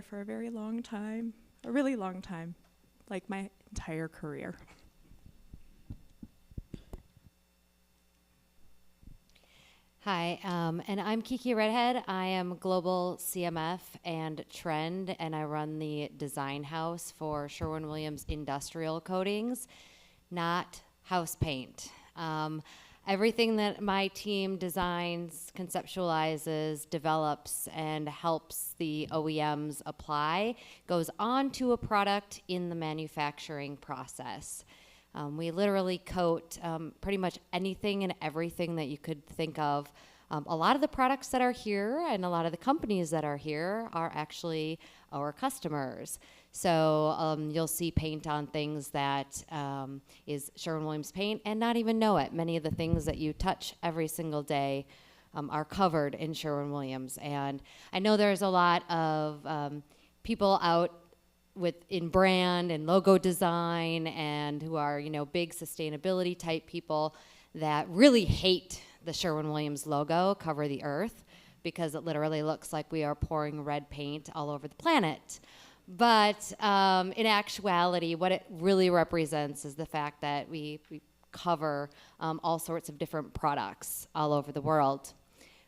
for a very long time, a really long time, like my entire career. Hi, and I'm Kiki Redhead. I am Global CMF and Trend, and I run the design house for Sherwin-Williams Industrial Coatings, not house paint. Everything that my team designs, conceptualizes, develops, and helps the OEMs apply goes onto a product in the manufacturing process. We literally coat pretty much anything and everything that you could think of. A lot of the products that are here and a lot of the companies that are here are actually our customers. So you'll see paint on things that is Sherwin-Williams paint and not even know it. Many of the things that you touch every single day are covered in Sherwin-Williams. And I know there's a lot of people out in brand and logo design and who are, big sustainability type people that really hate the Sherwin-Williams logo, Cover the Earth, because it literally looks like we are pouring red paint all over the planet. But in actuality, what it really represents is the fact that we cover all sorts of different products all over the world.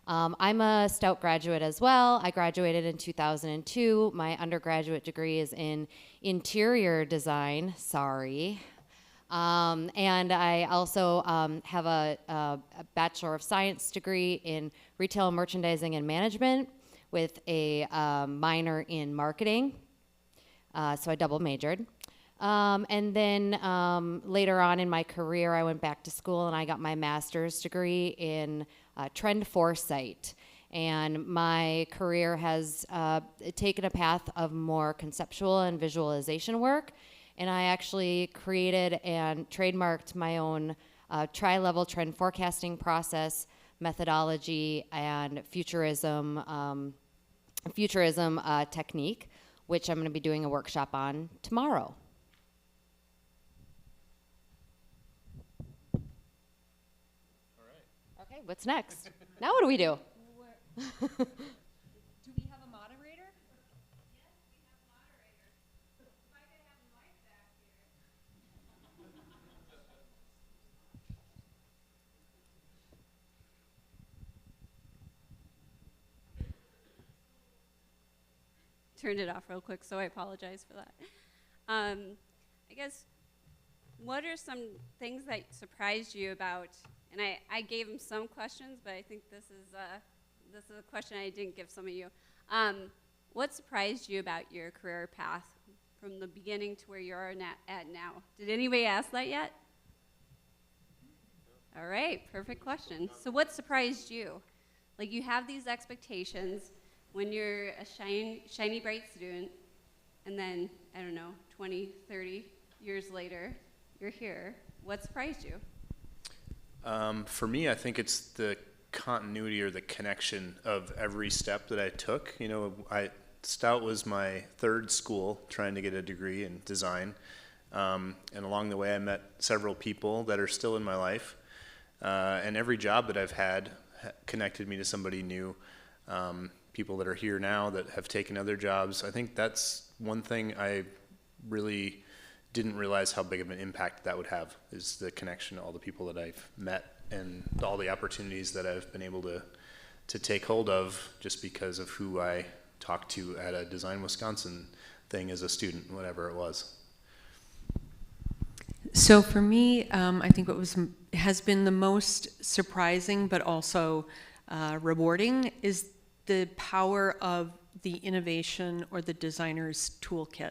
I'm a Stout graduate as well. I graduated in 2002. My undergraduate degree is in interior design, and I also have a Bachelor of Science degree in retail merchandising and management with a minor in marketing. So I double majored. And then later on in my career, I went back to school and I got my master's degree in trend foresight. And my career has taken a path of more conceptual and visualization work. And I actually created and trademarked my own tri-level trend forecasting process, methodology, and futurism technique, which I'm going to be doing a workshop on tomorrow. Okay, what's next? Now what do we do? Do we have a moderator? Yes, we have moderators. If I could have Mike back here. Turned it off real quick, so I apologize for that. I guess, what are some things that surprised you about, and I gave him some questions, but I think this is a question I didn't give some of you. What surprised you about your career path from the beginning to where you're at now? Did anybody ask that yet? All right, perfect question. So what surprised you? Like, you have these expectations when you're a shiny, bright student, and then, I don't know, 20, 30 years later, you're here. What surprised you? For me, I think it's the continuity or the connection of every step that I took. Stout was my third school trying to get a degree in design. And along the way, I met several people that are still in my life. And every job that I've had connected me to somebody new. People that are here now that have taken other jobs. I think that's one thing I really didn't realize how big of an impact that would have, is the connection to all the people that I've met and all the opportunities that I've been able to take hold of just because of who I talked to at a Design Wisconsin thing as a student, whatever it was. So for me, I think what has been the most surprising but also rewarding is the power of the innovation or the designer's toolkit.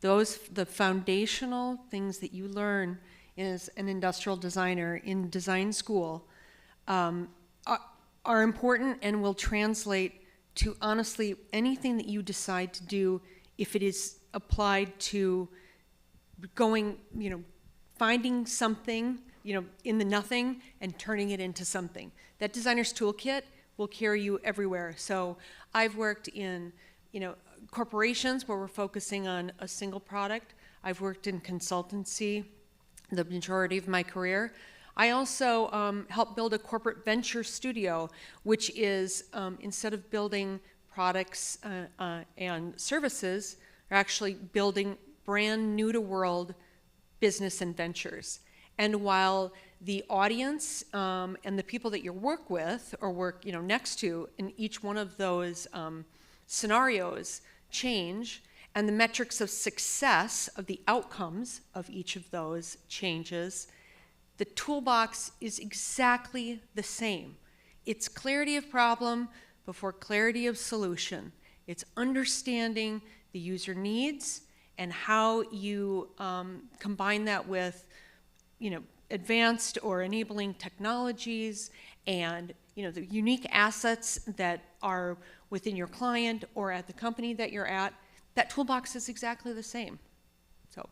The foundational things that you learn as an industrial designer in design school are important and will translate to, honestly, anything that you decide to do if it is applied to finding something, in the nothing and turning it into something. That designer's toolkit will carry you everywhere. So I've worked in, corporations where we're focusing on a single product. I've worked in consultancy the majority of my career. I also helped build a corporate venture studio, which is, instead of building products and services are actually building brand new to world business and ventures. And while the audience and the people that you work with or work next to in each one of those scenarios change, and the metrics of success of the outcomes of each of those changes, the toolbox is exactly the same. It's clarity of problem before clarity of solution. It's understanding the user needs and how you combine that with, advanced or enabling technologies and, the unique assets that are within your client or at the company that you're at. That toolbox is exactly the same. So,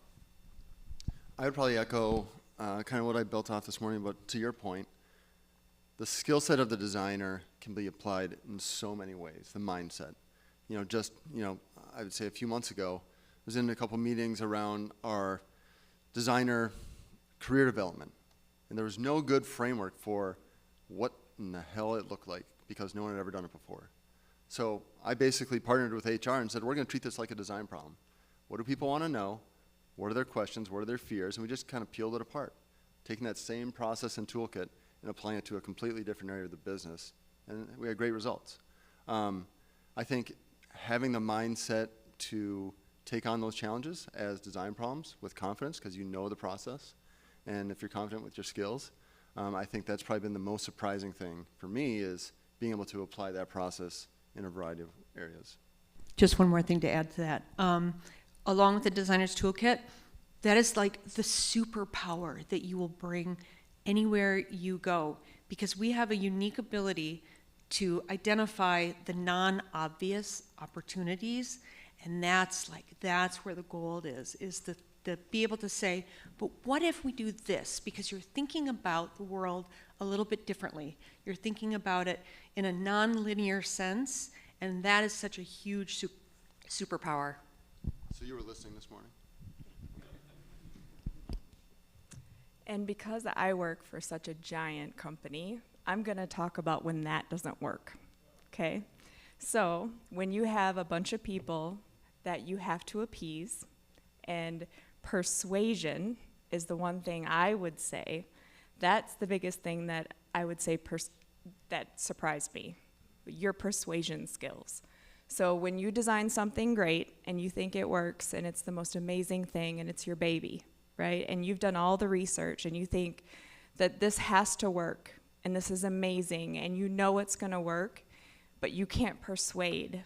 I would probably echo kind of what I built off this morning, but to your point, the skill set of the designer can be applied in so many ways. The mindset, I would say a few months ago, I was in a couple meetings around our designer career development, and there was no good framework for what in the hell it looked like because no one had ever done it before. So I basically partnered with HR and said, we're going to treat this like a design problem. What do people want to know? What are their questions? What are their fears? And we just kind of peeled it apart, taking that same process and toolkit and applying it to a completely different area of the business. And we had great results. I think having the mindset to take on those challenges as design problems with confidence, because you know the process, and if you're confident with your skills, I think that's probably been the most surprising thing for me, is being able to apply that process in a variety of areas. just one more thing to add to that. Along with the designer's toolkit, that is like the superpower that you will bring anywhere you go, because we have a unique ability to identify the non-obvious opportunities, and that's where the gold is the be able to say, but what if we do this? Because you're thinking about the world a little bit differently. You're thinking about it in a non-linear sense, and that is such a huge superpower. So you were listening this morning? And because I work for such a giant company, I'm going to talk about when that doesn't work, okay? So when you have a bunch of people that you have to appease, and persuasion is the one thing I would say, that's the biggest thing that I would say that surprised me, your persuasion skills. So when you design something great and you think it works and it's the most amazing thing and it's your baby, right? And you've done all the research and you think that this has to work and this is amazing and you know it's gonna work, but you can't persuade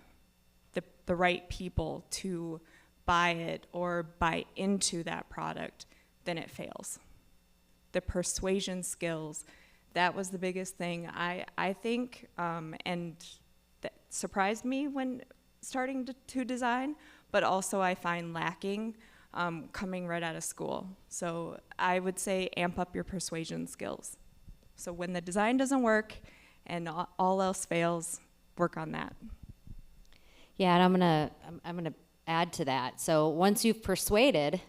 the right people to buy it or buy into that product, then it fails. The persuasion skills, that was the biggest thing I think, and that surprised me when starting to design, but also I find lacking coming right out of school. So I would say amp up your persuasion skills. So when the design doesn't work and all else fails, work on that. Yeah, and I'm gonna add to that. So once you've persuaded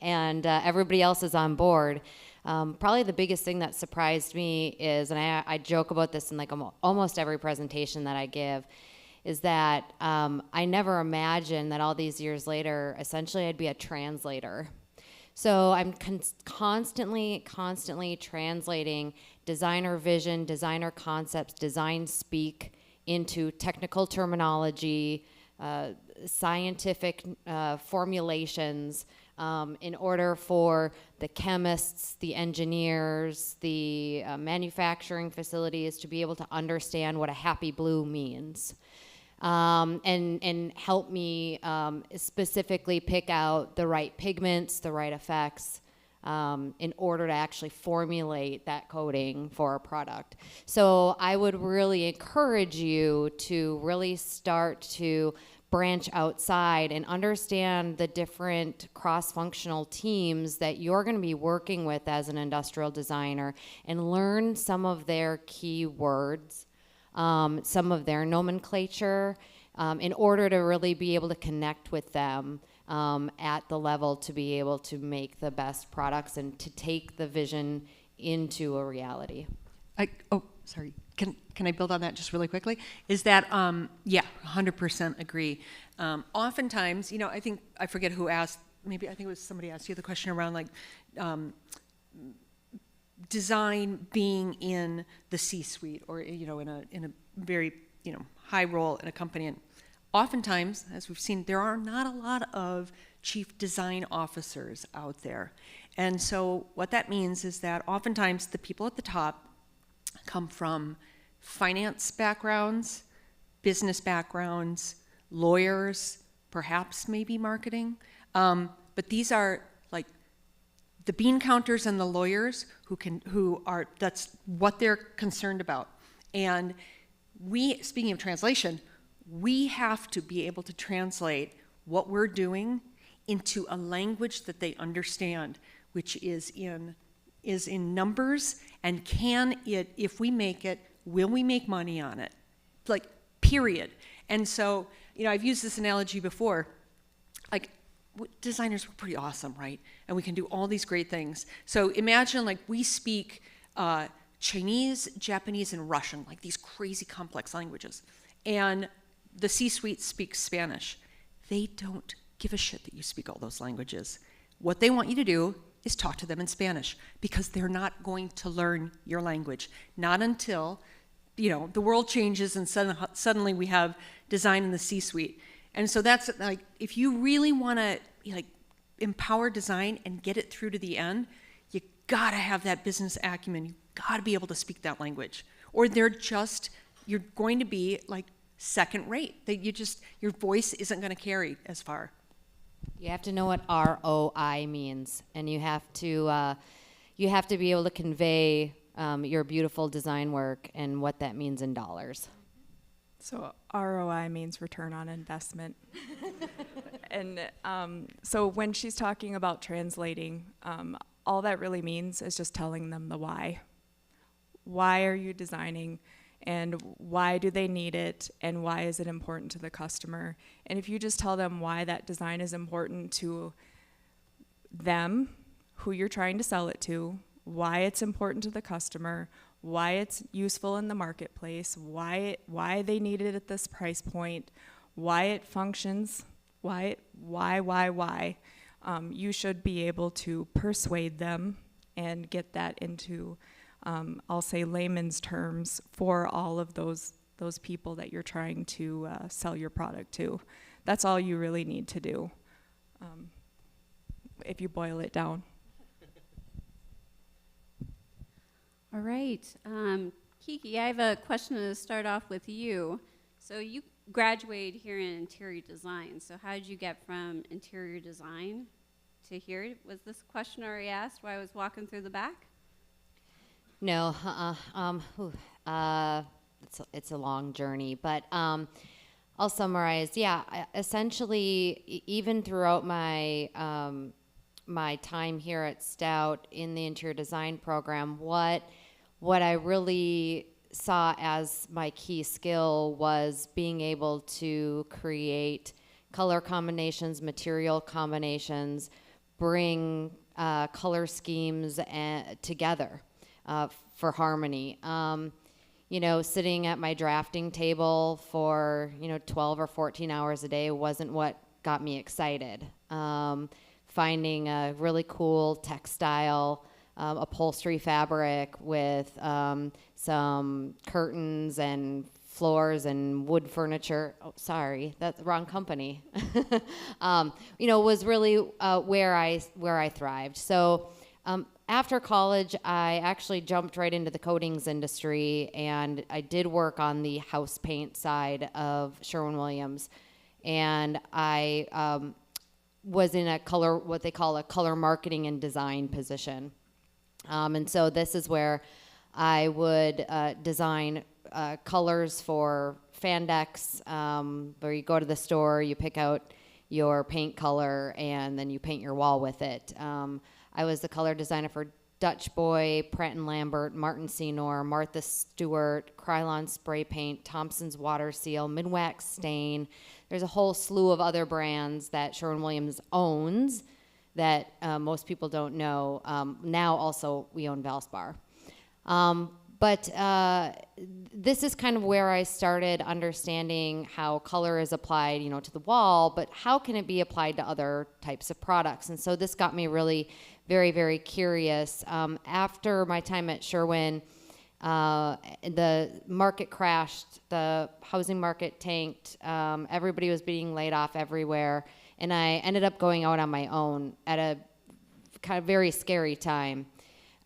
and everybody else is on board, probably the biggest thing that surprised me is, and I joke about this in like almost every presentation that I give, is that I never imagined that all these years later, essentially I'd be a translator. So I'm constantly translating designer vision, designer concepts, design speak into technical terminology, scientific formulations, in order for the chemists, the engineers, the manufacturing facilities to be able to understand what a happy blue means. And help me specifically pick out the right pigments, the right effects, in order to actually formulate that coating for a product. So I would really encourage you to really start to branch outside and understand the different cross-functional teams that you're going to be working with as an industrial designer, and learn some of their key words, some of their nomenclature, in order to really be able to connect with them at the level to be able to make the best products and to take the vision into a reality. can I build on that just really quickly? Is that, yeah, 100% agree. Oftentimes, you know, I forget who asked, maybe I think it was somebody asked you the question around like design being in the C-suite or, you know, in a very, you know, high role in a company. And oftentimes, as we've seen, there are not a lot of chief design officers out there. And so what that means is that oftentimes the people at the top come from finance backgrounds, business backgrounds, lawyers, perhaps maybe marketing. But these are like the bean counters and the lawyers that's what they're concerned about. And speaking of translation, we have to be able to translate what we're doing into a language that they understand, which is in numbers, and if we make it, will we make money on it? Like, period. And so, you know, I've used this analogy before. Like, designers, we're pretty awesome, right? And we can do all these great things. So imagine, like, we speak Chinese, Japanese, and Russian, like these crazy complex languages. And the C-suite speaks Spanish. They don't give a shit that you speak all those languages. What they want you to do is talk to them in Spanish, because they're not going to learn your language. Not until, you know, the world changes and suddenly we have design in the C-suite. And so that's like, if you really want to like empower design and get it through to the end, you gotta have that business acumen. You gotta be able to speak that language, or you're going to be like second rate. That your voice isn't going to carry as far. You have to know what ROI means, and you have to be able to convey your beautiful design work and what that means in dollars. So ROI means return on investment. And so when she's talking about translating, all that really means is just telling them the why. Why are you designing? And why do they need it, and why is it important to the customer? And if you just tell them why that design is important to them, who you're trying to sell it to, why it's important to the customer, why it's useful in the marketplace, why they need it at this price point, why it functions, why, you should be able to persuade them and get that into I'll say layman's terms for all of those people that you're trying to sell your product to. That's all you really need to do, if you boil it down. All right. Kiki, I have a question to start off with you. So you graduated here in interior design. So how did you get from interior design to here? Was this question already asked while I was walking through the back? No, it's a long journey, but I'll summarize. Yeah, essentially, even throughout my my time here at Stout in the interior design program, what I really saw as my key skill was being able to create color combinations, material combinations, bring color schemes together. For harmony. You know, sitting at my drafting table for, 12 or 14 hours a day wasn't what got me excited. Finding a really cool textile upholstery fabric with some curtains and floors and wood furniture. Oh, sorry, that's the wrong company. Was really where I thrived. So after college, I actually jumped right into the coatings industry, and I did work on the house paint side of Sherwin-Williams. And I was in what they call a color marketing and design position. And so this is where I would design colors for fan decks, where you go to the store, you pick out your paint color, and then you paint your wall with it. I was the color designer for Dutch Boy, Pratt & Lambert, Martin Senior, Martha Stewart, Krylon Spray Paint, Thompson's Water Seal, Minwax Stain. There's a whole slew of other brands that Sherwin-Williams owns that most people don't know. Now also we own Valspar. But this is kind of where I started understanding how color is applied, to the wall, but how can it be applied to other types of products? And so this got me really very, very curious. After my time at Sherwin, the market crashed, the housing market tanked, everybody was being laid off everywhere, and I ended up going out on my own at a kind of very scary time.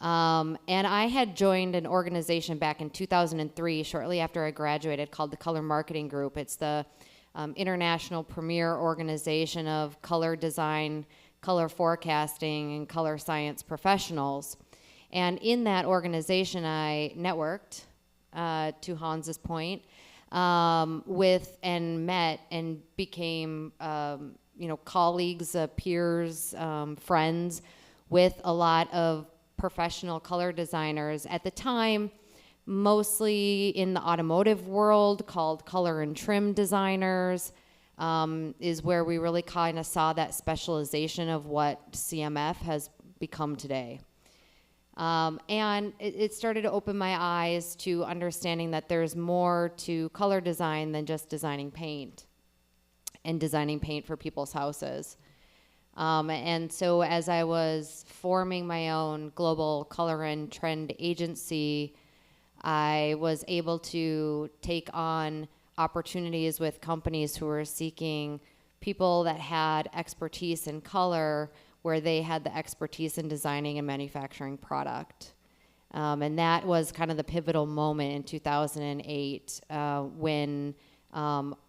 And I had joined an organization back in 2003, shortly after I graduated, called the Color Marketing Group. It's the international premier organization of color design, color forecasting, and color science professionals. And in that organization, I networked, to Hans's point, with and met and became, colleagues, peers, friends with a lot of professional color designers. At the time, mostly in the automotive world, called color and trim designers, is where we really kind of saw that specialization of what CMF has become today. And it started to open my eyes to understanding that there's more to color design than just designing paint and designing paint for people's houses. And so as I was forming my own global color and trend agency, I was able to take on opportunities with companies who were seeking people that had expertise in color where they had the expertise in designing and manufacturing product. And that was kind of the pivotal moment in 2008 when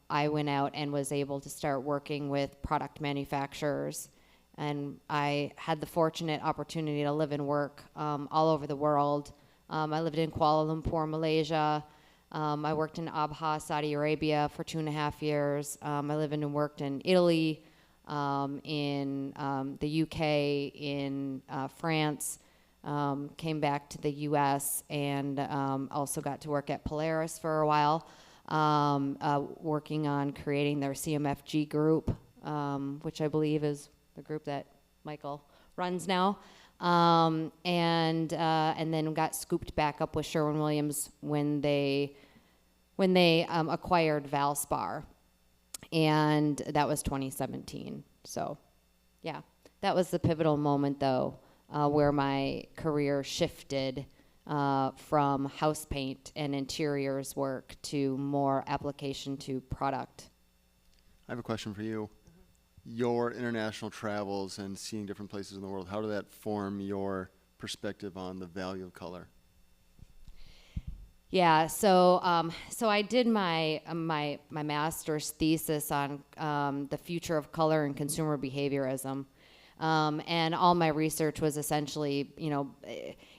I went out and was able to start working with product manufacturers. And I had the fortunate opportunity to live and work all over the world. I lived in Kuala Lumpur, Malaysia. I worked in Abha, Saudi Arabia for 2.5 years. I lived and worked in Italy, in the UK, in France, came back to the US, and also got to work at Polaris for a while, working on creating their CMFG group, which I believe is the group that Michael runs now. And then got scooped back up with Sherwin-Williams when they acquired Valspar. And that was 2017. So, yeah, that was the pivotal moment, though, where my career shifted from house paint and interiors work to more application to product. I have a question for you. Your international travels and seeing different places in the world, how did that form your perspective on the value of color? Yeah, so I did my master's thesis on the future of color and consumer behaviorism, and all my research was essentially,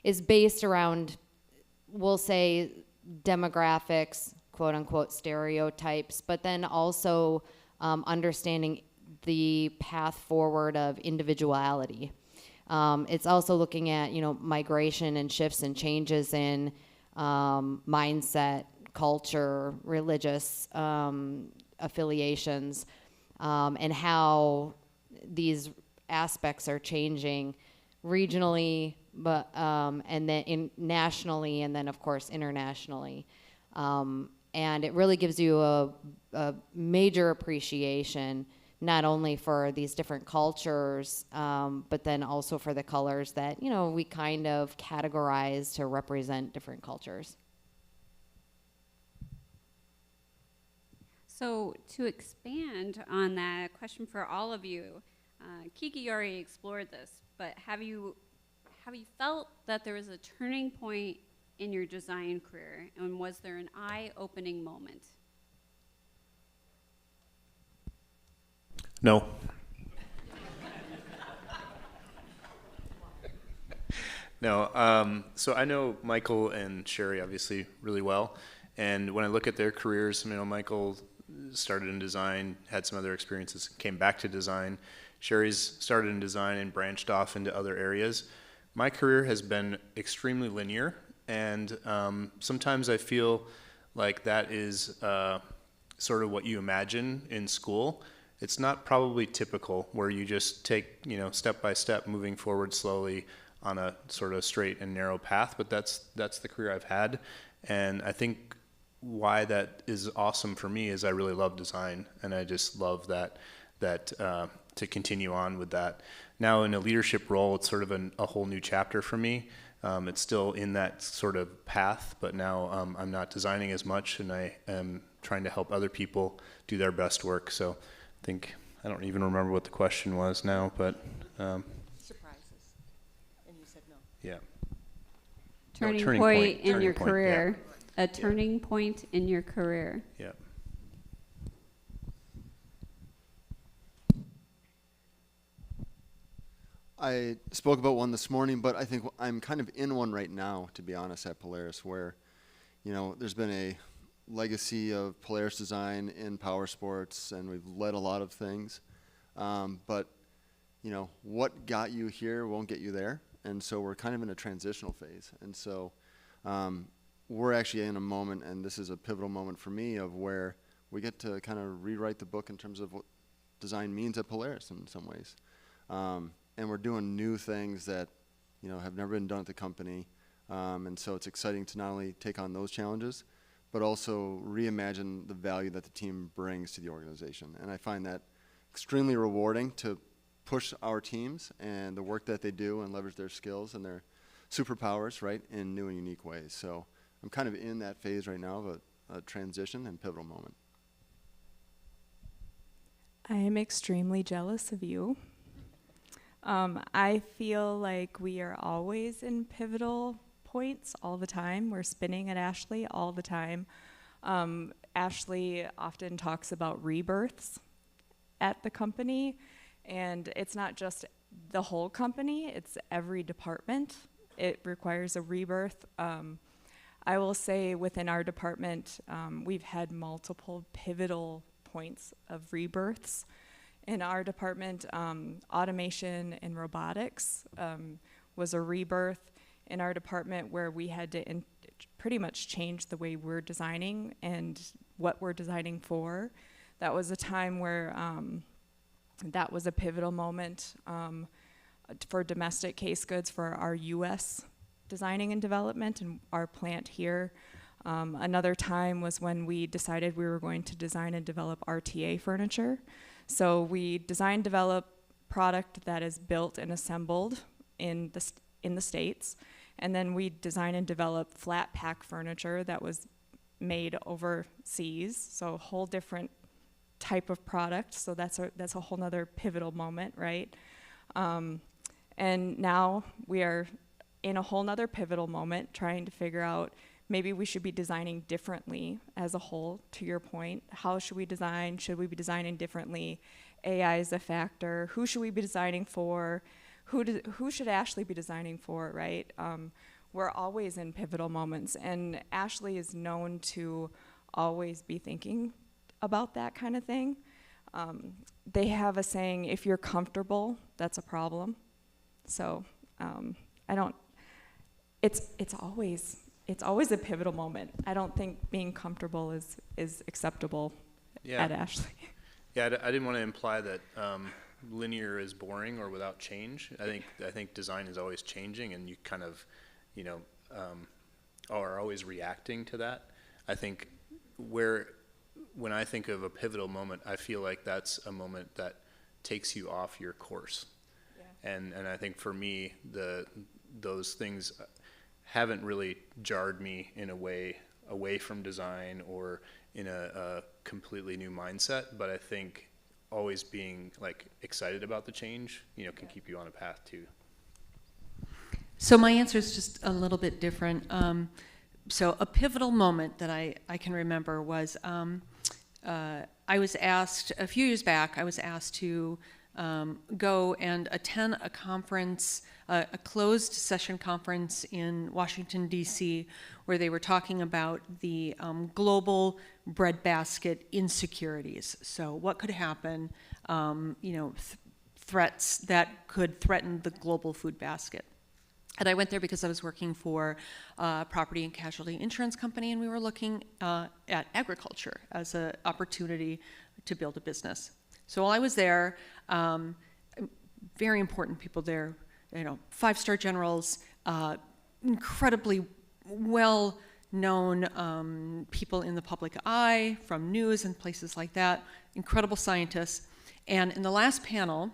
is based around, we'll say, demographics, quote unquote stereotypes, but then also understanding the path forward of individuality. It's also looking at, migration and shifts and changes in mindset, culture, religious affiliations, and how these aspects are changing regionally, but and then nationally, and then of course internationally. And it really gives you a major appreciation, not only for these different cultures, but then also for the colors that, we kind of categorize to represent different cultures. So to expand on that, question for all of you, Kiki already explored this, but have you felt that there was a turning point in your design career, and was there an eye-opening moment? No. No. So I know Michael and Sherry obviously really well, and when I look at their careers, Michael started in design, had some other experiences, came back to design. Sherry's started in design and branched off into other areas. My career has been extremely linear, and sometimes I feel like that is sort of what you imagine in school. It's not probably typical where you just take, step by step, moving forward slowly on a sort of straight and narrow path, but that's the career I've had. And I think why that is awesome for me is I really love design, and I just love that to continue on with that. Now in a leadership role, it's sort of a whole new chapter for me. It's still in that sort of path, but now I'm not designing as much, and I am trying to help other people do their best work. So I think, I don't even remember what the question was now, but Surprises. And you said no. yeah. Turning turning point point, in turning your point, career. yeah. A turning point in your career. Yeah. I spoke about one this morning, but I think I'm kind of in one right now, to be honest, at Polaris, where, there's been a legacy of Polaris design in power sports, and we've led a lot of things. But, what got you here won't get you there. And so we're kind of in a transitional phase. And so we're actually in a moment, and this is a pivotal moment for me, of where we get to kind of rewrite the book in terms of what design means at Polaris in some ways. And we're doing new things that, have never been done at the company. And so it's exciting to not only take on those challenges, but also reimagine the value that the team brings to the organization. And I find that extremely rewarding to push our teams and the work that they do and leverage their skills and their superpowers, right, in new and unique ways. So I'm kind of in that phase right now of a transition and pivotal moment. I am extremely jealous of you. I feel like we are always in pivotal points all the time. We're spinning at Ashley all the time. Ashley often talks about rebirths at the company, and it's not just the whole company, it's every department. It requires a rebirth. I will say within our department, we've had multiple pivotal points of rebirths. In our department, automation and robotics was a rebirth in our department, where we had to pretty much change the way we're designing and what we're designing for. That was a time where that was a pivotal moment for domestic case goods for our U.S. designing and development and our plant here. Another time was when we decided we were going to design and develop RTA furniture. So we design, develop product that is built and assembled in the States, and then we design and develop flat pack furniture that was made overseas. So a whole different type of product. So that's a whole nother pivotal moment, right? And now we are in a whole nother pivotal moment, trying to figure out maybe we should be designing differently as a whole, to your point. How should we design? Should we be designing differently? AI is a factor. Who should we be designing for? Who should Ashley be designing for, right? We're always in pivotal moments, and Ashley is known to always be thinking about that kind of thing. They have a saying, if you're comfortable, that's a problem. So it's always a pivotal moment. I don't think being comfortable is acceptable at Ashley. Yeah, I didn't want to imply that linear is boring or without change. I think design is always changing, and you kind of, are always reacting to that. I think when I think of a pivotal moment, I feel like that's a moment that takes you off your course. Yeah. And I think for me, those things haven't really jarred me in a way away from design or in a completely new mindset, but I think always being like excited about the change, can keep you on a path too. So my answer is just a little bit different. So a pivotal moment that I can remember was I was asked, a few years back, I was asked to go and attend a conference, a closed session conference in Washington, D.C., where they were talking about the global breadbasket insecurities. So what could happen, threats that could threaten the global food basket. And I went there because I was working for a property and casualty insurance company, and we were looking at agriculture as an opportunity to build a business. So while I was there, very important people there, 5-star generals, incredibly well-known people in the public eye from news and places like that, incredible scientists. And in the last panel,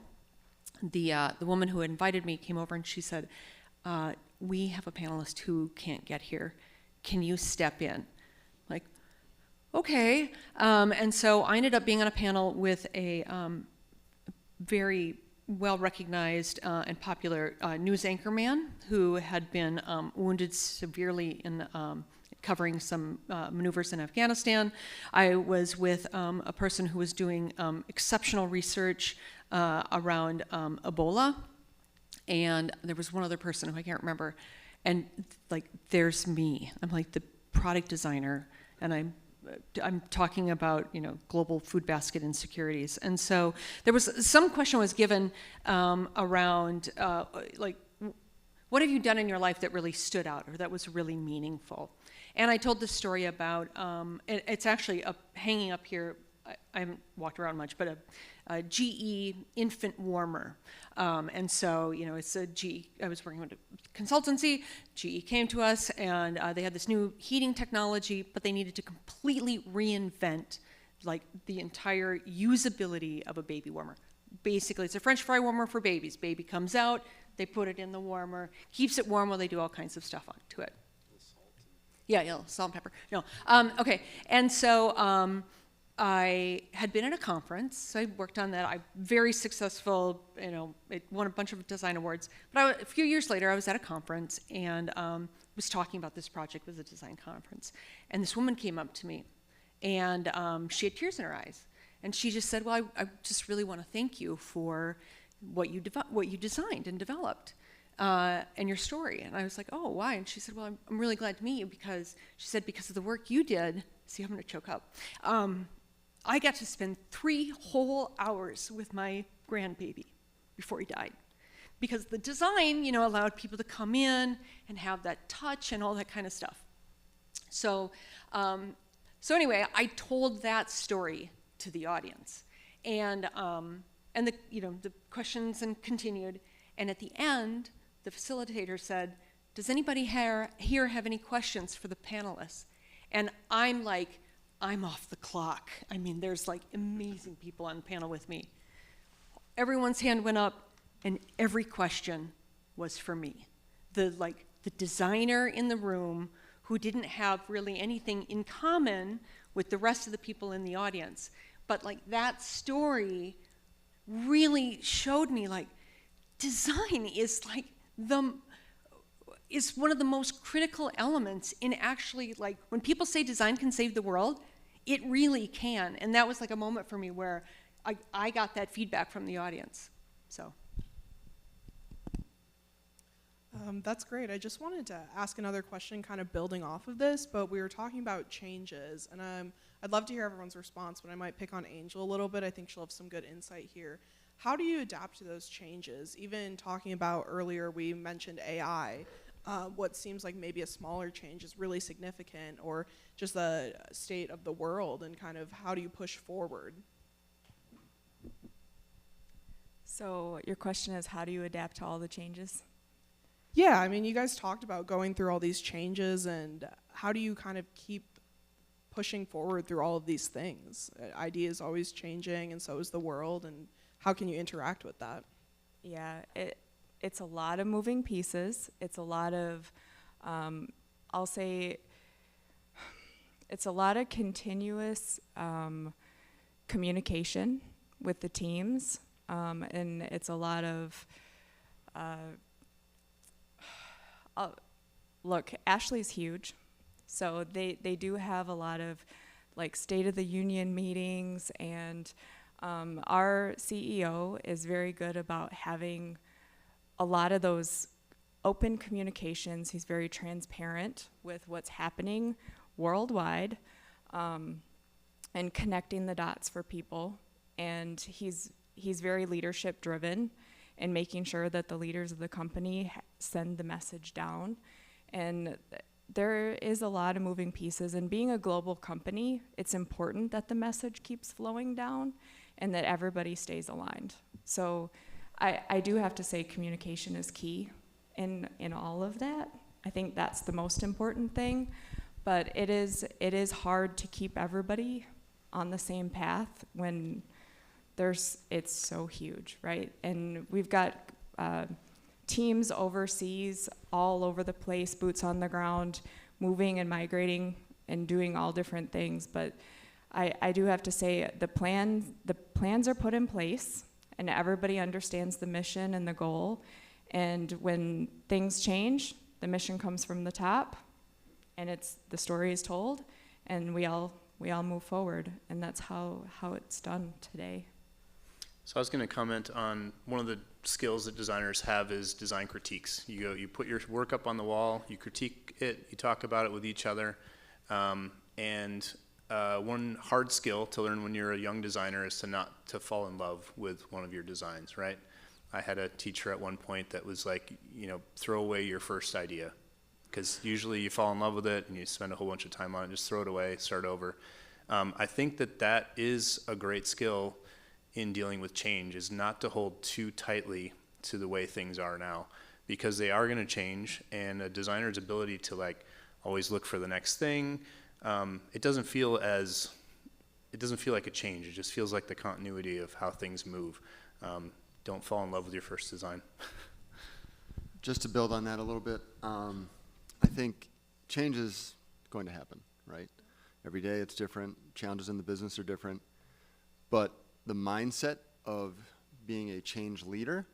the woman who had invited me came over and she said, we have a panelist who can't get here. Can you step in? Like, okay. And so I ended up being on a panel with a very well-recognized and popular news anchorman who had been wounded severely in covering some maneuvers in Afghanistan. I was with a person who was doing exceptional research around Ebola, and there was one other person who I can't remember. And like, there's me. I'm like the product designer, and I'm talking about global food basket insecurities. And so there was some question was given around like, what have you done in your life that really stood out or that was really meaningful? And I told this story about it's actually hanging up here. I haven't walked around much, but a GE infant warmer. And so, it's a GE, I was working with a consultancy, GE came to us, and they had this new heating technology, but they needed to completely reinvent like the entire usability of a baby warmer. Basically, it's a French fry warmer for babies. Baby comes out, they put it in the warmer, keeps it warm while they do all kinds of stuff onto it. Yeah, salt and pepper. No, okay, and so, I had been at a conference, so I worked on that. I very successful, it won a bunch of design awards. But a few years later, I was at a conference and was talking about this project. It was a design conference. And this woman came up to me, and she had tears in her eyes. And she just said, well, I just really want to thank you for what you designed and developed and your story. And I was like, oh, why? And she said, well, I'm really glad to meet you because, she said, because of the work you did. See, I'm going to choke up. I got to spend 3 whole hours with my grandbaby before he died. Because the design, allowed people to come in and have that touch and all that kind of stuff. So, anyway, I told that story to the audience. And the questions continued. And at the end, the facilitator said, does anybody here have any questions for the panelists? And I'm like, I'm off the clock. I mean, there's like amazing people on the panel with me. Everyone's hand went up, and every question was for me. The designer in the room who didn't have really anything in common with the rest of the people in the audience. But like that story really showed me like design is like is one of the most critical elements in actually, like, when people say design can save the world, it really can. And that was like a moment for me where I got that feedback from the audience. So. That's great. I just wanted to ask another question kind of building off of this, but we were talking about changes, and I'd love to hear everyone's response, but I might pick on Angel a little bit. I think she'll have some good insight here. How do you adapt to those changes? Even talking about earlier, we mentioned AI. What seems like maybe a smaller change is really significant, or just the state of the world, and kind of how do you push forward? So your question is, how do you adapt to all the changes? Yeah, I mean, you guys talked about going through all these changes, and how do you kind of keep pushing forward through all of these things? Idea is always changing, and so is the world, and how can you interact with that? Yeah, it's a lot of moving pieces. It's a lot of, I'll say, it's a lot of continuous communication with the teams, and it's a lot of, look, Ashley's huge, so they do have a lot of like State of the Union meetings, and our CEO is very good about having a lot of those open communications. He's very transparent with what's happening worldwide, and connecting the dots for people. And he's very leadership driven, and making sure that the leaders of the company send the message down. And there is a lot of moving pieces, and being a global company, it's important that the message keeps flowing down and that everybody stays aligned. So I do have to say communication is key in all of that. I think that's the most important thing, but it is hard to keep everybody on the same path when it's so huge, right? And we've got teams overseas, all over the place, boots on the ground, moving and migrating and doing all different things. But I do have to say the plans are put in place, and everybody understands the mission and the goal. And when things change, the mission comes from the top, and the story is told, and we all move forward, and that's how it's done today. So I was going to comment on one of the skills that designers have is design critiques. You put your work up on the wall, you critique it, you talk about it with each other. And one hard skill to learn when you're a young designer is to not to fall in love with one of your designs, right? I had a teacher at one point that was like, throw away your first idea. Because usually you fall in love with it and you spend a whole bunch of time on it, just throw it away, start over. I think that is a great skill in dealing with change, is not to hold too tightly to the way things are now, because they are going to change, and a designer's ability to always look for the next thing, it doesn't feel like a change. It just feels like the continuity of how things move. Don't fall in love with your first design. Just to build on that a little bit, I think change is going to happen, right? Every day it's different. Challenges in the business are different. But the mindset of being a change leader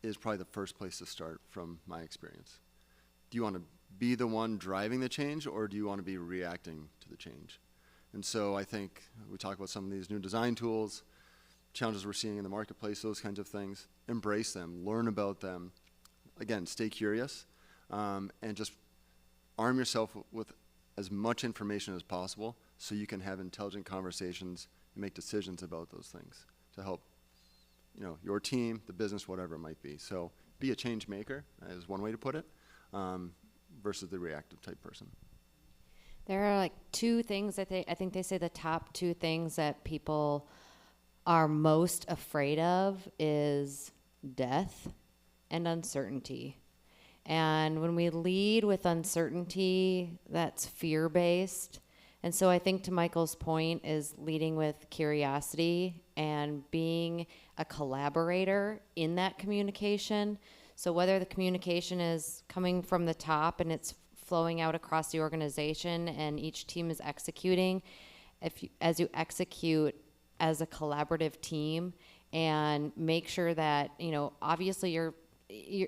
is probably the first place to start from my experience. Do you want to be the one driving the change, or do you want to be reacting to the change? And so I think we talk about some of these new design tools, challenges we're seeing in the marketplace, those kinds of things. Embrace them, learn about them. Again, stay curious, and just arm yourself with as much information as possible so you can have intelligent conversations and make decisions about those things to help your team, the business, whatever it might be. So be a change maker is one way to put it, versus the reactive type person. There are two things I think they say the top two things that people are most afraid of is death and uncertainty. And when we lead with uncertainty, that's fear-based. And so I think to Michael's point is leading with curiosity and being a collaborator in that communication. So whether the communication is coming from the top and it's flowing out across the organization and each team is executing, as you execute as a collaborative team and make sure that, obviously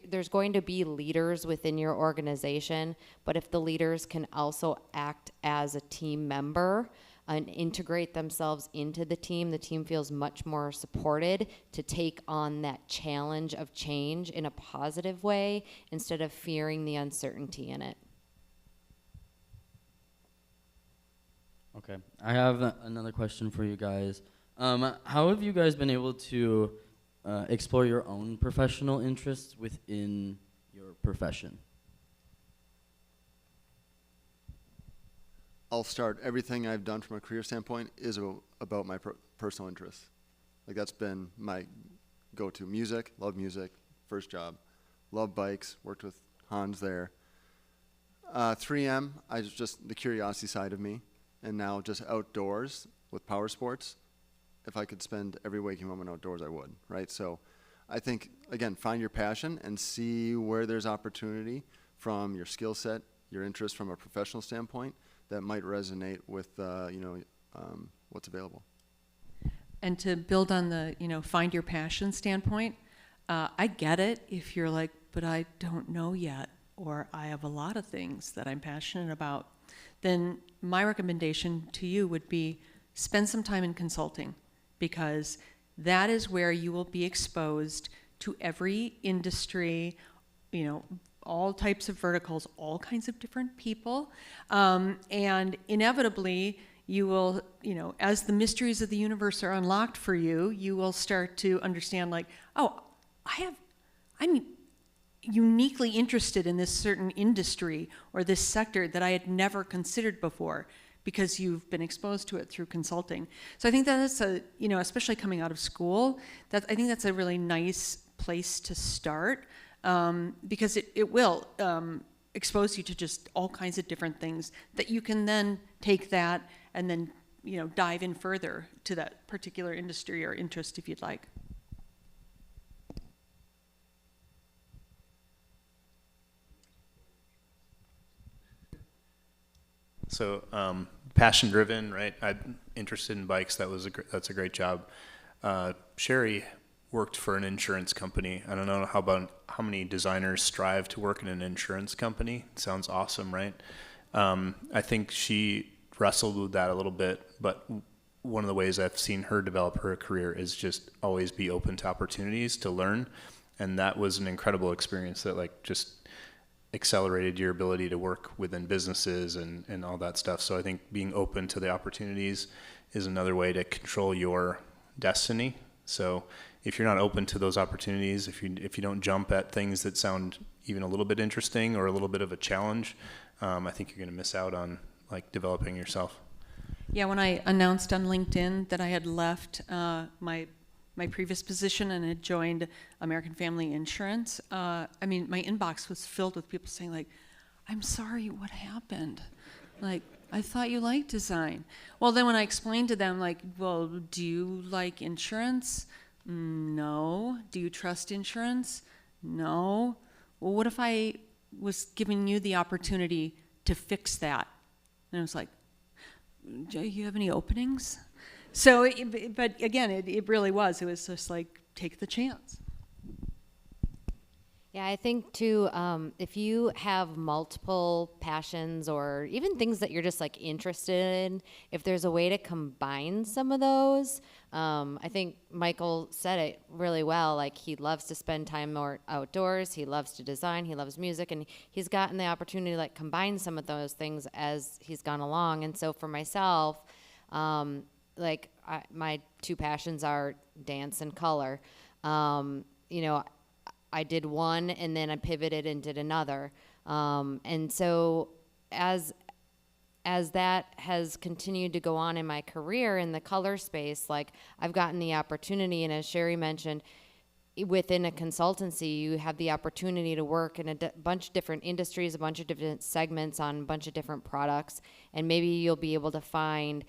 there's going to be leaders within your organization, but if the leaders can also act as a team member and integrate themselves into the team feels much more supported to take on that challenge of change in a positive way instead of fearing the uncertainty in it. Okay, I have another question for you guys. How have you guys been able to explore your own professional interests within your profession? I'll start. Everything I've done from a career standpoint is about my personal interests. That's been my go-to. Music, love music, first job. Love bikes, worked with Hans there. 3M, just the curiosity side of me. And now just outdoors with power sports. If I could spend every waking moment outdoors, I would, right? So I think, again, find your passion and see where there's opportunity from your skill set, your interest from a professional standpoint that might resonate with, what's available. And to build on the, find your passion standpoint, I get it if you're like, but I don't know yet, or I have a lot of things that I'm passionate about. Then my recommendation to you would be spend some time in consulting, because that is where you will be exposed to every industry, all types of verticals, all kinds of different people. And inevitably, you will, as the mysteries of the universe are unlocked for you, you will start to understand I'm uniquely interested in this certain industry or this sector that I had never considered before, because you've been exposed to it through consulting. So I think that's especially coming out of school, I think that's a really nice place place to start, because it will expose you to just all kinds of different things that you can then take that and then, dive in further to that particular industry or interest if you'd like. So passion driven, right? I'm interested in bikes. That's a great job. Sherry worked for an insurance company. I don't know how many designers strive to work in an insurance company. Sounds awesome, right? I think she wrestled with that a little bit, but one of the ways I've seen her develop her career is just always be open to opportunities to learn. And that was an incredible experience that just accelerated your ability to work within businesses and all that stuff. So I think being open to the opportunities is another way to control your destiny. So if you're not open to those opportunities, if you don't jump at things that sound even a little bit interesting or a little bit of a challenge, I think you're going to miss out on developing yourself. Yeah, when I announced on LinkedIn that I had left my previous position and had joined American Family Insurance, my inbox was filled with people saying I'm sorry, what happened? I thought you liked design. Well, then when I explained to them, well, do you like insurance? No. Do you trust insurance? No. Well, what if I was giving you the opportunity to fix that? And I was like, do you have any openings? So, but again, it really was. It was just take the chance. Yeah, I think too, if you have multiple passions or even things that you're just interested in, if there's a way to combine some of those, I think Michael said it really well. He loves to spend time more outdoors. He loves to design. He loves music, and he's gotten the opportunity to combine some of those things as he's gone along. And so for myself, my two passions are dance and color. I did one and then I pivoted and did another. And so as that has continued to go on in my career in the color space, I've gotten the opportunity, and as Sherry mentioned, within a consultancy, you have the opportunity to work in a bunch of different industries, a bunch of different segments on a bunch of different products, and maybe you'll be able to find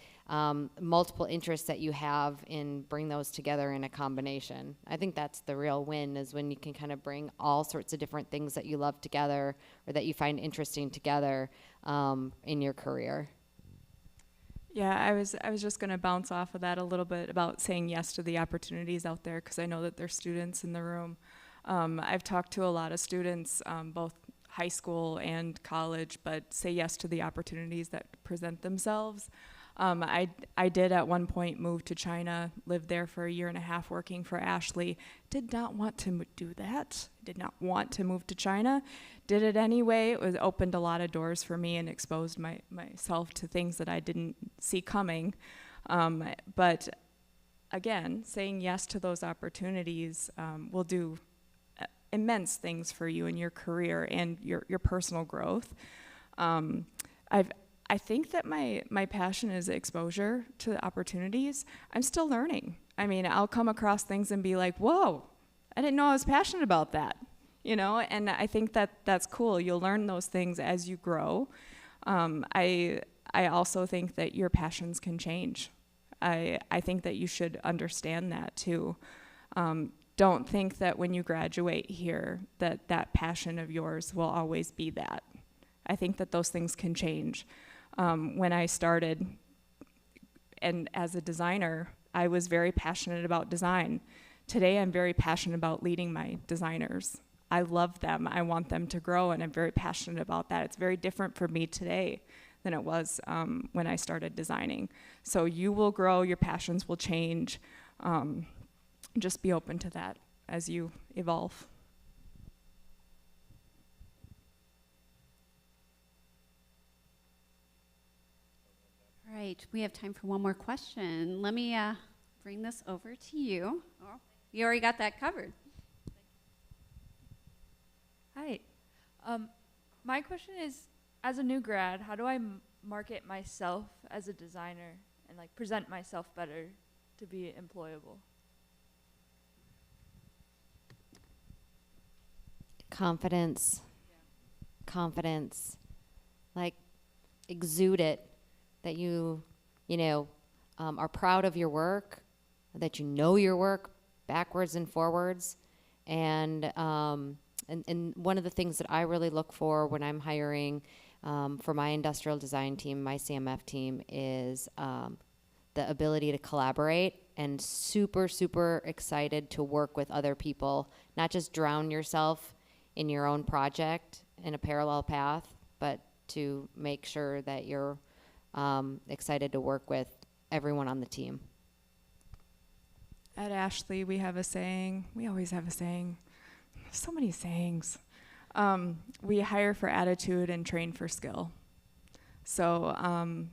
multiple interests that you have and bring those together in a combination. I think that's the real win, is when you can kind of bring all sorts of different things that you love together or that you find interesting together in your career. Yeah, I was just going to bounce off of that a little bit about saying yes to the opportunities out there, because I know that there's students in the room. I've talked to a lot of students, both high school and college, but say yes to the opportunities that present themselves. I did at one point move to China, lived there for a year and a half working for Ashley. Did not want to do that. Did not want to move to China. Did it anyway. It opened a lot of doors for me and exposed myself to things that I didn't see coming. But again, saying yes to those opportunities will do immense things for you in your career and your personal growth. I think that my passion is exposure to the opportunities. I'm still learning. I'll come across things and be like, whoa, I didn't know I was passionate about that, and I think that's cool. You'll learn those things as you grow. I also think that your passions can change. I think that you should understand that too. Don't think that when you graduate here that passion of yours will always be that. I think that those things can change. When I started, and as a designer, I was very passionate about design. Today, I'm very passionate about leading my designers. I love them. I want them to grow, and I'm very passionate about that. It's very different for me today than it was when I started designing. So you will grow, your passions will change. Just be open to that as you evolve. All right, we have time for one more question. Let me bring this over to you. Oh, you already got that covered. Hi. My question is, as a new grad, how do I market myself as a designer and present myself better to be employable? confidence, like exude it, that you know, are proud of your work, that you know your work backwards and forwards. And one of the things that I really look for when I'm hiring for my industrial design team, my CMF team, is the ability to collaborate, and super, super excited to work with other people, not just drown yourself in your own project in a parallel path, but to make sure that you're excited to work with everyone on the team. At Ashley, we have a saying. We always have a saying. So many sayings. We hire for attitude and train for skill. So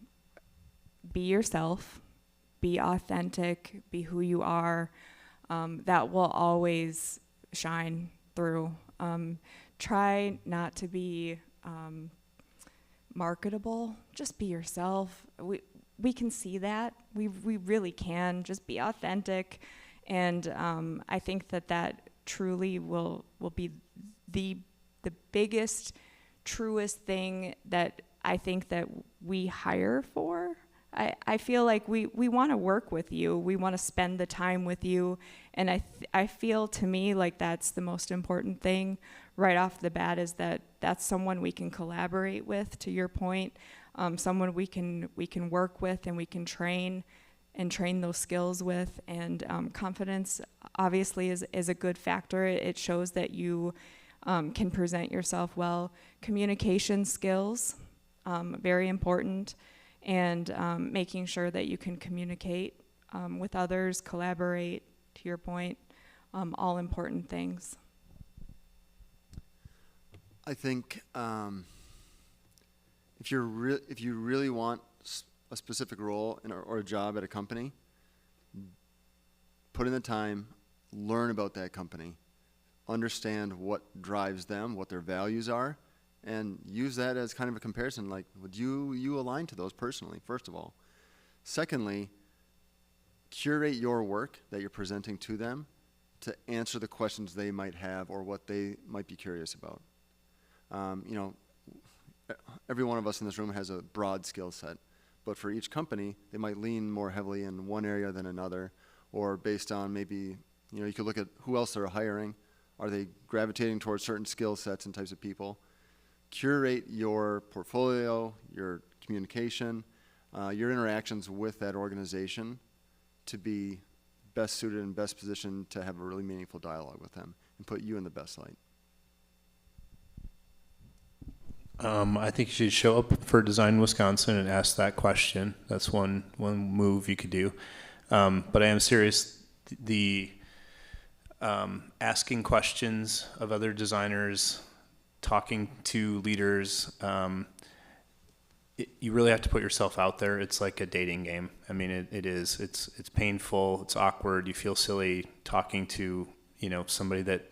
be yourself, be authentic, be who you are. That will always shine through. Try not to be marketable. Just be yourself. We can see that. We really can. Just be authentic. And I think that truly will be the biggest, truest thing that I think that we hire for. I feel like we want to work with you. We want to spend the time with you. And I feel, to me, like that's the most important thing right off the bat, is that that's someone we can collaborate with, to your point, someone we can work with and we can train those skills with. And confidence obviously is a good factor. It shows that you can present yourself well. Communication skills, very important. And making sure that you can communicate with others, collaborate, to your point, all important things. I think if you really want a specific role or a job at a company, put in the time, learn about that company, understand what drives them, what their values are, and use that as kind of a comparison. Like, would you align to those personally, first of all? Secondly, curate your work that you're presenting to them to answer the questions they might have or what they might be curious about. Every one of us in this room has a broad skill set, but for each company, they might lean more heavily in one area than another, or based on maybe, you could look at who else they're hiring. Are they gravitating towards certain skill sets and types of people? Curate your portfolio, your communication, your interactions with that organization to be best suited and best positioned to have a really meaningful dialogue with them and put you in the best light. I think you should show up for Design Wisconsin and ask that question. That's one move you could do. But I am serious. The asking questions of other designers, talking to leaders, you really have to put yourself out there. It's like a dating game. I mean, it is. It's painful. It's awkward. You feel silly talking to somebody that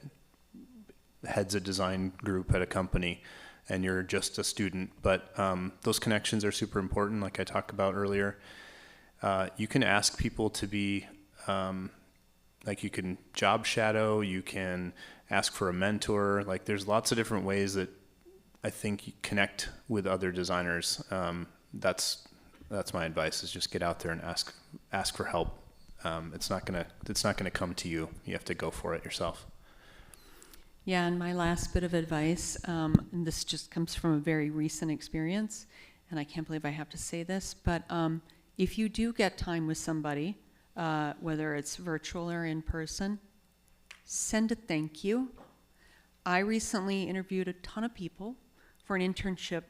heads a design group at a company, and you're just a student. But those connections are super important, like I talked about earlier. You can ask people to be, like you can job shadow, you can ask for a mentor. Like there's lots of different ways that I think you connect with other designers. That's my advice, is just get out there and ask for help. It's not gonna come to you. You have to go for it yourself. Yeah, and my last bit of advice, and this just comes from a very recent experience, and I can't believe I have to say this, but if you do get time with somebody, whether it's virtual or in person, send a thank you. I recently interviewed a ton of people for an internship.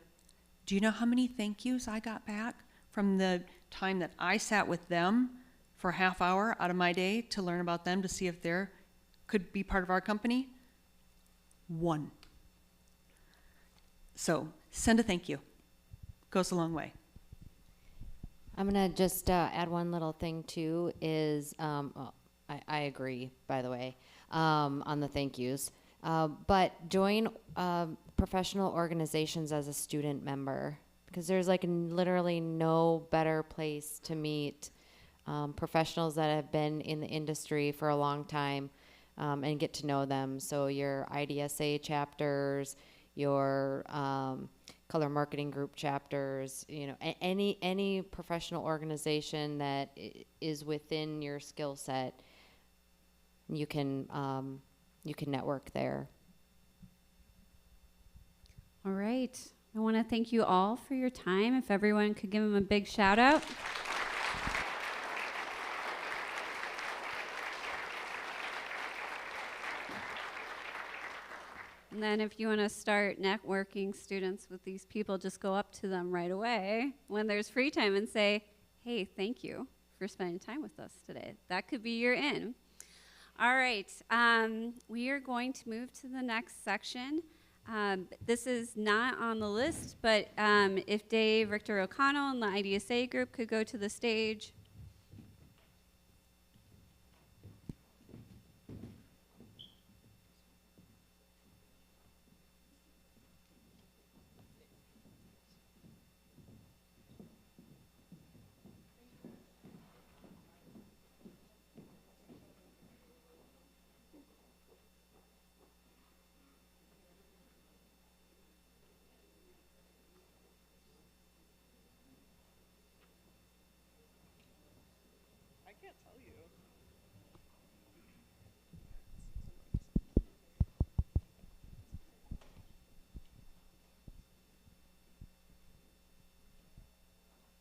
Do you know how many thank yous I got back from the time that I sat with them for a half hour out of my day to learn about them, to see if they could be part of our company? 1. So send a thank you. Goes a long way. I'm going to just add one little thing, too, is I agree, by the way, on the thank yous. But join professional organizations as a student member, because there's literally no better place to meet professionals that have been in the industry for a long time. and get to know them. So your IDSA chapters, your color marketing group chapters, you know, any professional organization that is within your skill set, you can network there. All right. I want to thank you all for your time. If everyone could give them a big shout out. And then if you want to start networking students with these people, just go up to them right away when there's free time and say, hey, thank you for spending time with us today. That could be your in. All right. We are going to move to the next section. This is not on the list, but if Dave, Richter O'Connell, and the IDSA group could go to the stage.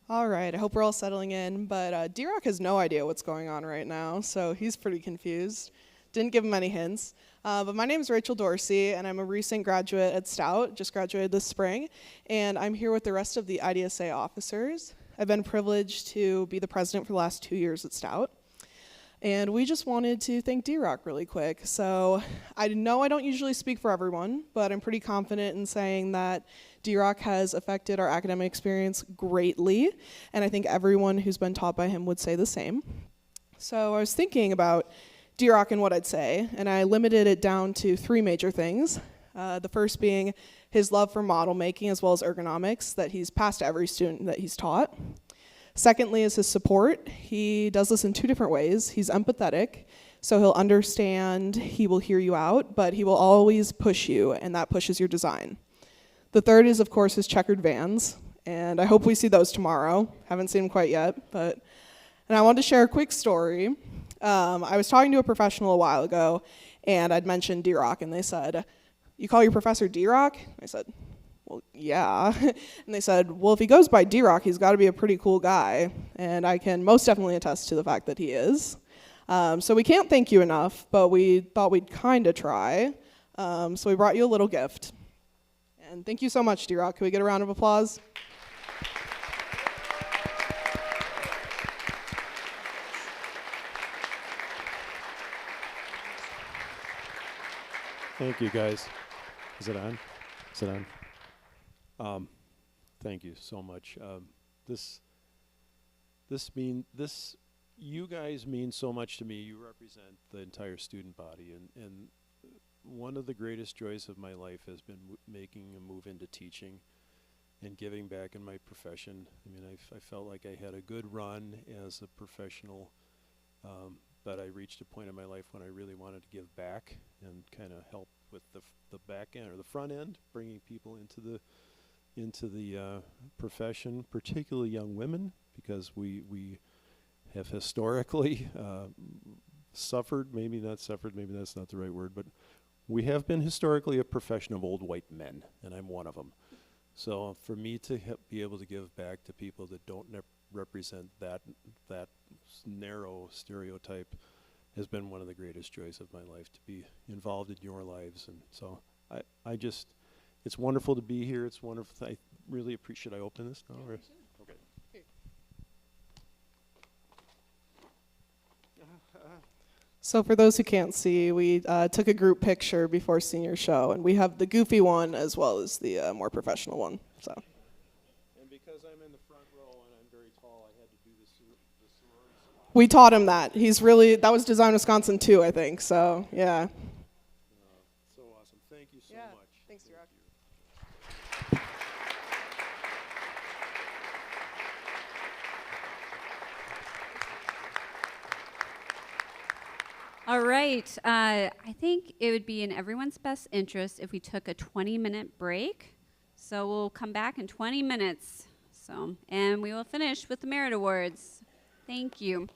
All right, I hope we're all settling in, but D-Rock has no idea what's going on right now, so he's pretty confused. Didn't give him any hints. But my name is Rachel Dorsey, and I'm a recent graduate at Stout, just graduated this spring, and I'm here with the rest of the IDSA officers. I've been privileged to be the president for the last 2 years at Stout. And we just wanted to thank D-Rock really quick. So I know I don't usually speak for everyone, but I'm pretty confident in saying that D-Rock has affected our academic experience greatly, and I think everyone who's been taught by him would say the same. So I was thinking about D-Rock and what I'd say, and I limited it down to 3 major things. The first being his love for model making as well as ergonomics that he's passed to every student that he's taught. Secondly is his support. He does this in 2 different ways. He's empathetic, so he'll understand, he will hear you out, but he will always push you, and that pushes your design. The third is, of course, his checkered vans, and I hope we see those tomorrow. Haven't seen them quite yet, and I wanted to share a quick story. I was talking to a professional a while ago, and I'd mentioned D-Rock, and they said, "You call your professor D-Rock?" I said, "Well, yeah." And they said, "Well, if he goes by D-Rock, he's got to be a pretty cool guy." And I can most definitely attest to the fact that he is. So we can't thank you enough, but we thought we'd kind of try. So we brought you a little gift. And thank you so much, D-Rock. Can we get a round of applause? Thank you, guys. Is it on? Is it on? Thank you so much. You guys mean so much to me. You represent the entire student body, and one of the greatest joys of my life has been making a move into teaching and giving back in my profession. I mean, I felt like I had a good run as a professional, but I reached a point in my life when I really wanted to give back and kind of help with the back end or the front end, bringing people into the profession, particularly young women, because we have historically suffered, maybe that's not the right word, but we have been historically a profession of old white men, and I'm one of them. So for me to be able to give back to people that don't represent that narrow stereotype has been one of the greatest joys of my life, to be involved in your lives. And so I just, it's wonderful to be here. It's wonderful. I really appreciate. I open this now? Or? Okay. So for those who can't see, we took a group picture before senior show, and we have the goofy one as well as the more professional one. So. And because I'm in the front row and I'm very tall, I had to do the sorority swap. We taught him that. That was Design Wisconsin too, I think. So yeah. So awesome. Thank you so much. Thanks, D-Rock. All right. I think it would be in everyone's best interest if we took a 20-minute break. So we'll come back in 20 minutes. And we will finish with the Merit Awards. Thank you.